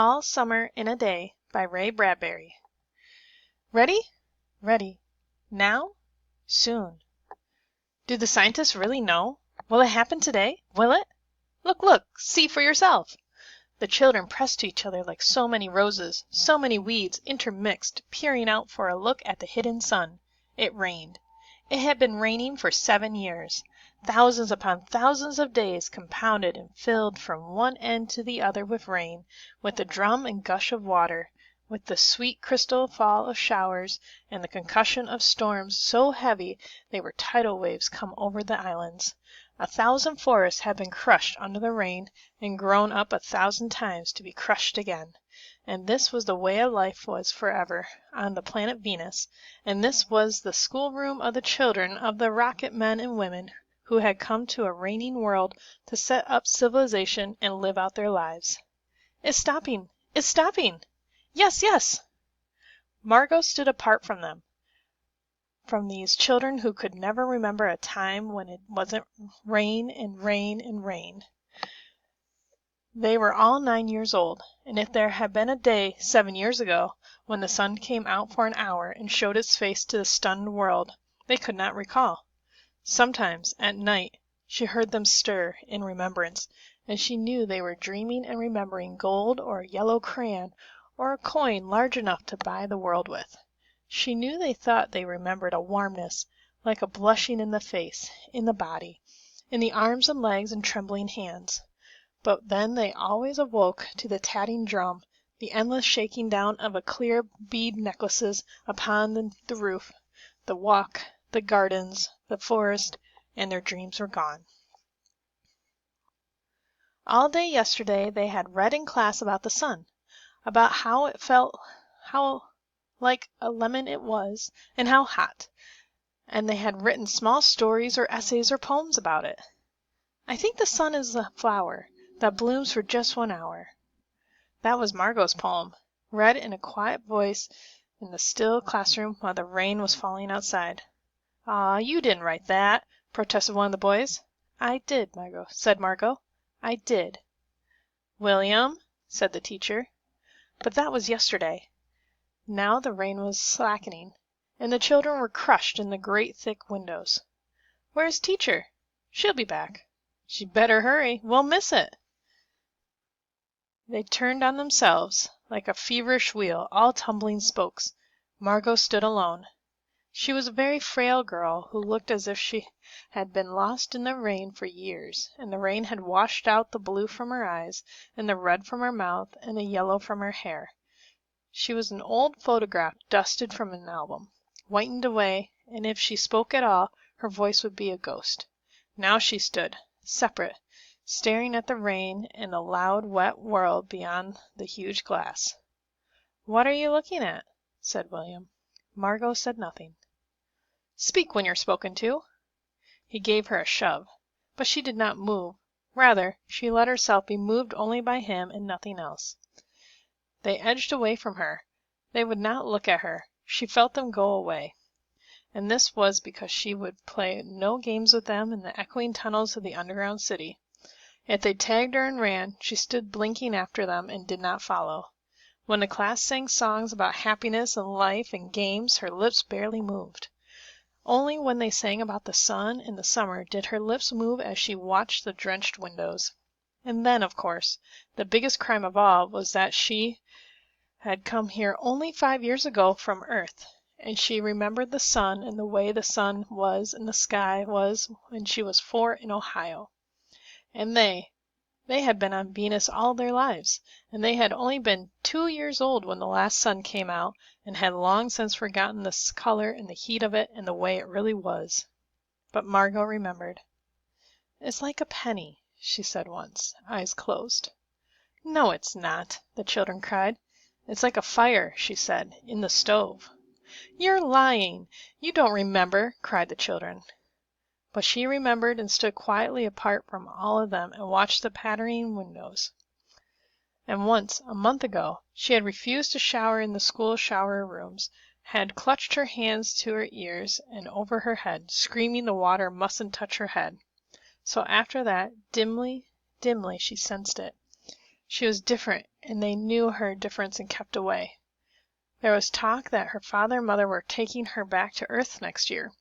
All Summer in a Day by Ray Bradbury. Ready? Ready. Now? Soon. Do the scientists really know? Will it happen today? Will it? Look, look! See for yourself! The children pressed to each other like so many roses, so many weeds intermixed, peering out for a look at the hidden sun. It rained. It had been raining for 7 years. Thousands upon thousands of days compounded and filled from one end to the other with rain, with the drum and gush of water, with the sweet crystal fall of showers, and the concussion of storms so heavy they were tidal waves come over the islands. 1,000 forests had been crushed under the rain and grown up 1,000 times to be crushed again. And this was the way of life was forever on the planet Venus, and this was the schoolroom of the children of the rocket men and women who had come to a raining world to set up civilization and live out their lives. It's stopping! It's stopping! Yes, yes! Margot stood apart from them, from these children who could never remember a time when it wasn't rain and rain and rain. They were all 9 years old, and if there had been a day 7 years ago when the sun came out for an hour and showed its face to the stunned world, they could not recall. Sometimes, at night, she heard them stir in remembrance, and she knew they were dreaming and remembering gold or a yellow crayon or a coin large enough to buy the world with. She knew they thought they remembered a warmness, like a blushing in the face, in the body, in the arms and legs and trembling hands. But then they always awoke to the tatting drum, the endless shaking down of a clear bead necklaces upon the roof, the walk, the gardens, the forest, and their dreams were gone. All day yesterday they had read in class about the sun, about how it felt, how like a lemon it was, and how hot, and they had written small stories or essays or poems about it. I think the sun is a flower that blooms for just 1 hour. That was Margot's poem, read in a quiet voice in the still classroom while the rain was falling outside. "Aw, you didn't write that," protested one of the boys. "I did, Margot," said Margot. "I did." "William," said the teacher. But that was yesterday. Now the rain was slackening, and the children were crushed in the great thick windows. "Where's teacher?" "She'll be back." "She'd better hurry. We'll miss it." They turned on themselves, like a feverish wheel, all tumbling spokes. Margot stood alone. She was a very frail girl who looked as if she had been lost in the rain for years, and the rain had washed out the blue from her eyes, and the red from her mouth, and the yellow from her hair. She was an old photograph dusted from an album, whitened away, and if she spoke at all, her voice would be a ghost. Now she stood, separate, staring at the rain and the loud, wet world beyond the huge glass. "What are you looking at?" said William. Margot said nothing. "Speak when you're spoken to." He gave her a shove, but she did not move. Rather, she let herself be moved only by him and nothing else. They edged away from her. They would not look at her. She felt them go away. And this was because she would play no games with them in the echoing tunnels of the underground city. If they tagged her and ran, she stood blinking after them and did not follow. When the class sang songs about happiness and life and games, her lips barely moved. Only when they sang about the sun and the summer did her lips move as she watched the drenched windows. And then, of course, the biggest crime of all was that she had come here only 5 years ago from Earth, and she remembered the sun and the way the sun was and the sky was when she was 4 in Ohio. And they had been on Venus all their lives, and they had only been 2 years old when the last sun came out, and had long since forgotten the color and the heat of it and the way it really was. But Margot remembered. "It's like a penny," she said once, eyes closed. "No, it's not," the children cried. "It's like a fire," she said, "in the stove." "You're lying! You don't remember!" cried the children. But she remembered and stood quietly apart from all of them and watched the pattering windows. And once, a month ago, she had refused to shower in the school shower rooms, had clutched her hands to her ears and over her head, screaming the water mustn't touch her head. So after that, dimly, dimly she sensed it. She was different, and they knew her difference and kept away. There was talk that her father and mother were taking her back to Earth next year.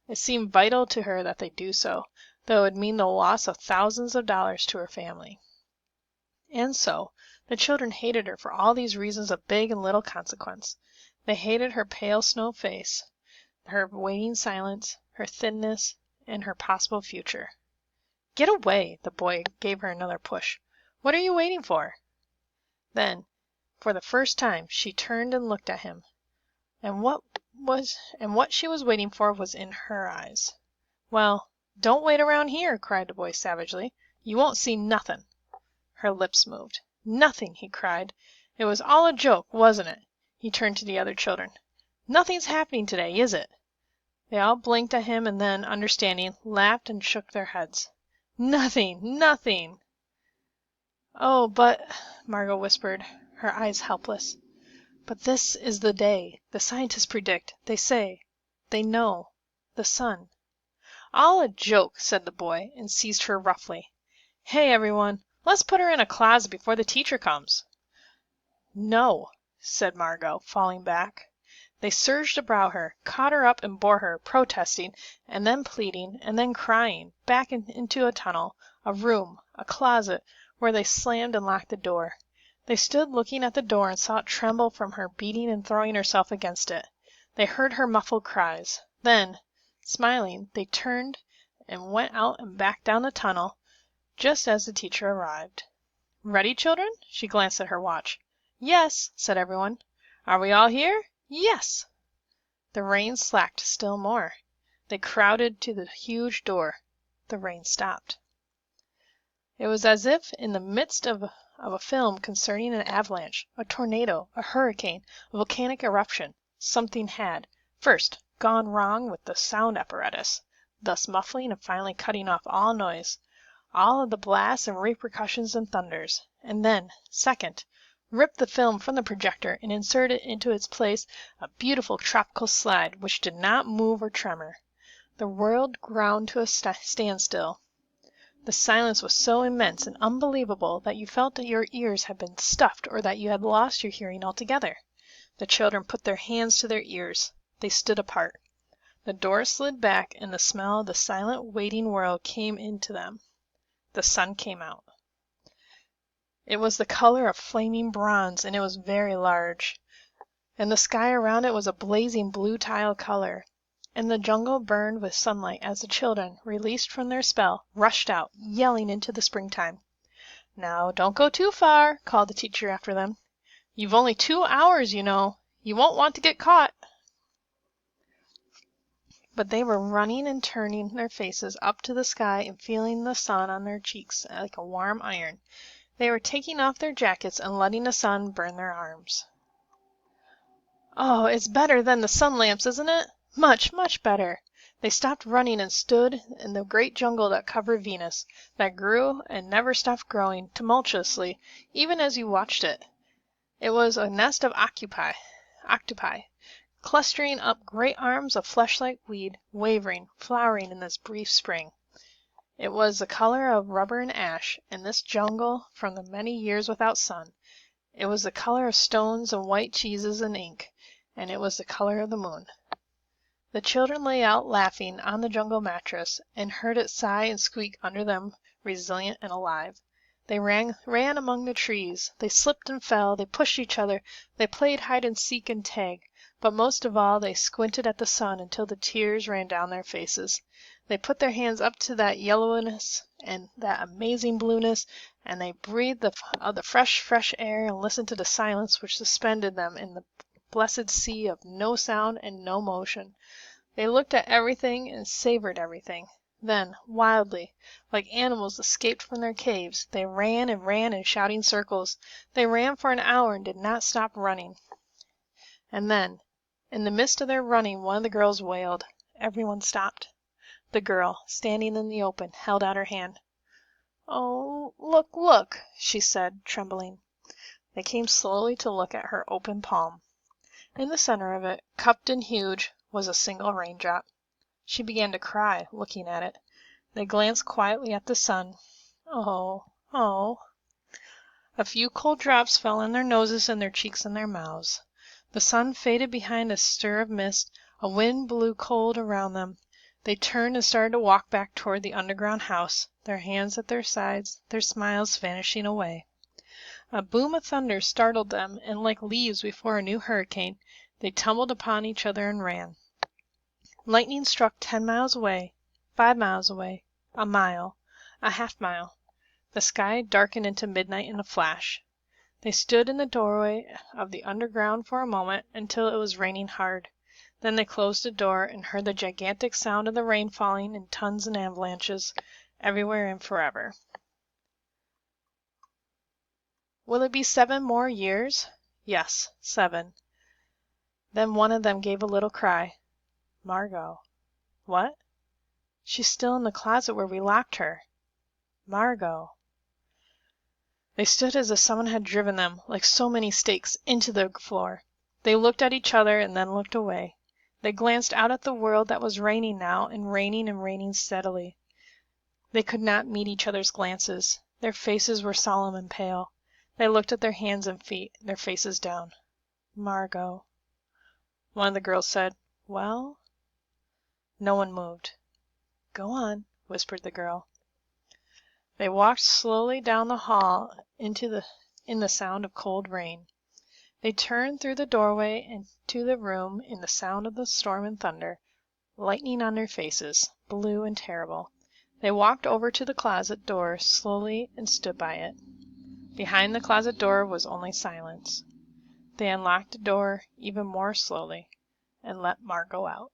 It seemed vital to her that they do so, though it would mean the loss of thousands of dollars to her family. And so, the children hated her for all these reasons of big and little consequence. They hated her pale snow face, her waiting silence, her thinness, and her possible future. "Get away!" The boy gave her another push. "What are you waiting for?" Then, for the first time, she turned and looked at him, and what she was waiting for was in her eyes. "Well, don't wait around here!" cried the boy savagely. "You won't see nothin'." Her lips moved. "Nothing!" he cried. "It was all a joke, wasn't it?" He turned to the other children. "Nothing's happening today, is it?" They all blinked at him and then, understanding, laughed and shook their heads. "Nothing! Nothing!" "Oh, but," Margot whispered, her eyes helpless, "but this is the day. The scientists predict. They say. They know. The sun." "All a joke," said the boy, and seized her roughly. "Hey, everyone, let's put her in a closet before the teacher comes." "No," said Margot, falling back. They surged about her, caught her up and bore her, protesting, and then pleading, and then crying, back into a tunnel, a room, a closet, where they slammed and locked the door. They stood looking at the door and saw it tremble from her beating and throwing herself against it. They heard her muffled cries. Then, smiling, they turned and went out and back down the tunnel, just as the teacher arrived. "Ready, children?" She glanced at her watch. "Yes," said everyone. "Are we all here?" "Yes." The rain slacked still more. They crowded to the huge door. The rain stopped. It was as if in the midst of a film concerning an avalanche, a tornado, a hurricane, a volcanic eruption, something had, first, gone wrong with the sound apparatus, thus muffling and finally cutting off all noise, all of the blasts and repercussions and thunders, and then, second, ripped the film from the projector and inserted into its place a beautiful tropical slide which did not move or tremor. The world ground to a standstill. The silence was so immense and unbelievable that you felt that your ears had been stuffed or that you had lost your hearing altogether. The children put their hands to their ears. They stood apart. The door slid back and the smell of the silent, waiting world came into them. The sun came out. It was the color of flaming bronze, and it was very large. And the sky around it was a blazing blue tile color. And the jungle burned with sunlight as the children, released from their spell, rushed out, yelling into the springtime. "Now, don't go too far," called the teacher after them. "You've only 2 hours, you know. You won't want to get caught." But they were running and turning their faces up to the sky and feeling the sun on their cheeks like a warm iron. They were taking off their jackets and letting the sun burn their arms. "Oh, it's better than the sun lamps, isn't it? Much, much better." They stopped running and stood in the great jungle that covered Venus, that grew and never stopped growing, tumultuously, even as you watched it. It was a nest of octopi, clustering up great arms of flesh-like weed, wavering, flowering in this brief spring. It was the color of rubber and ash, in this jungle from the many years without sun. It was the color of stones and white cheeses and ink, and it was the color of the moon. The children lay out laughing on the jungle mattress, and heard it sigh and squeak under them, resilient and alive. They ran among the trees. They slipped and fell. They pushed each other. They played hide and seek and tag. But most of all they squinted at the sun until the tears ran down their faces. They put their hands up to that yellowness and that amazing blueness, and they breathed of the fresh air and listened to the silence which suspended them in the blessed sea of no sound and no motion. They looked at everything and savored everything. Then, wildly, like animals escaped from their caves, they ran and ran in shouting circles. They ran for an hour and did not stop running. And then, in the midst of their running, one of the girls wailed. Everyone stopped. The girl, standing in the open, held out her hand. "Oh, look," she said, trembling. They came slowly to look at her open palm. In the center of it, cupped and huge, was a single raindrop. She began to cry, looking at it. They glanced quietly at the sun. "Oh, oh." A few cold drops fell on their noses and their cheeks and their mouths. The sun faded behind a stir of mist. A wind blew cold around them. They turned and started to walk back toward the underground house, their hands at their sides, their smiles vanishing away. A boom of thunder startled them, and like leaves before a new hurricane, they tumbled upon each other and ran. Lightning struck 10 miles away, 5 miles away, a mile, a half-mile. The sky darkened into midnight in a flash. They stood in the doorway of the underground for a moment until it was raining hard. Then they closed the door and heard the gigantic sound of the rain falling in tons and avalanches, everywhere and forever. Will it be 7 more years? Yes, 7. Then one of them gave a little cry. Margot. What? She's still in the closet where we locked her. Margot. They stood as if someone had driven them, like so many stakes, into the floor. They looked at each other and then looked away. They glanced out at the world that was raining now, and raining steadily. They could not meet each other's glances. Their faces were solemn and pale. They looked at their hands and feet, their faces down. Margot. One of the girls said, Well? No one moved. Go on, whispered the girl. They walked slowly down the hall in the sound of cold rain. They turned through the doorway into the room in the sound of the storm and thunder, lightning on their faces, blue and terrible. They walked over to the closet door slowly and stood by it. Behind the closet door was only silence. They unlocked the door even more slowly and let Margot out.